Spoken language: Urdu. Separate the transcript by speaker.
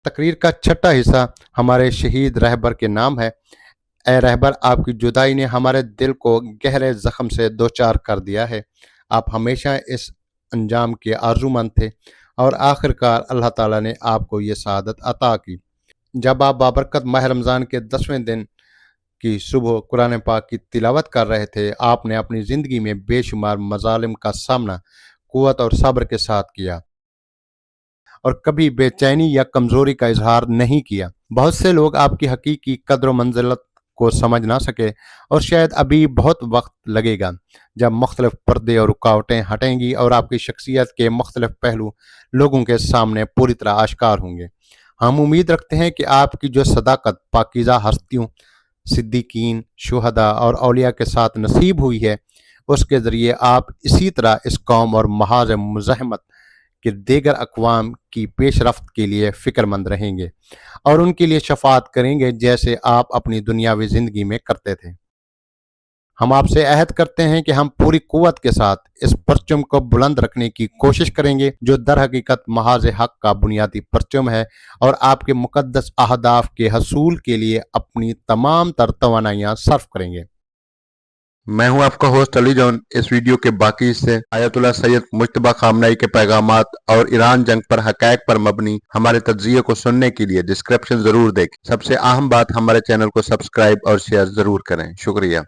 Speaker 1: تقریر کا چھٹا حصہ ہمارے شہید رہبر کے نام ہے۔ اے رہبر، آپ کی جدائی نے ہمارے دل کو گہرے زخم سے دوچار کر دیا ہے۔ آپ ہمیشہ اس انجام کے آرزومند تھے اور آخرکار اللہ تعالیٰ نے آپ کو یہ سعادت عطا کی۔ جب آپ بابرکت ماہ رمضان کے 10ویں دن کی صبح قرآن پاک کی تلاوت کر رہے تھے، آپ نے اپنی زندگی میں بے شمار مظالم کا سامنا قوت اور صبر کے ساتھ کیا اور کبھی بے چینی یا کمزوری کا اظہار نہیں کیا۔ بہت سے لوگ آپ کی حقیقی قدر و منزلت کو سمجھ نہ سکے اور شاید ابھی بہت وقت لگے گا جب مختلف پردے اور رکاوٹیں ہٹیں گی اور آپ کی شخصیت کے مختلف پہلو لوگوں کے سامنے پوری طرح آشکار ہوں گے۔ ہم امید رکھتے ہیں کہ آپ کی جو صداقت پاکیزہ ہستیوں، صدیقین، شہداء اور اولیاء کے ساتھ نصیب ہوئی ہے، اس کے ذریعے آپ اسی طرح اس قوم اور محاذ مزاحمت کہ دیگر اقوام کی پیش رفت کے لیے فکر مند رہیں گے اور ان کے لیے شفاعت کریں گے جیسے آپ اپنی دنیاوی زندگی میں کرتے تھے۔ ہم آپ سے عہد کرتے ہیں کہ ہم پوری قوت کے ساتھ اس پرچم کو بلند رکھنے کی کوشش کریں گے جو در حقیقت محاذ حق کا بنیادی پرچم ہے، اور آپ کے مقدس اہداف کے حصول کے لیے اپنی تمام تر توانائیاں صرف کریں گے۔ میں ہوں آپ کا ہوسٹ علی جون۔ اس ویڈیو کے باقی حصے آیت اللہ سید مجتبیٰ خامنہئی کے پیغامات اور ایران جنگ پر حقائق پر مبنی ہمارے تجزیے کو سننے کے لیے ڈسکرپشن ضرور دیکھیں۔ سب سے اہم بات، ہمارے چینل کو سبسکرائب اور شیئر ضرور کریں۔ شکریہ۔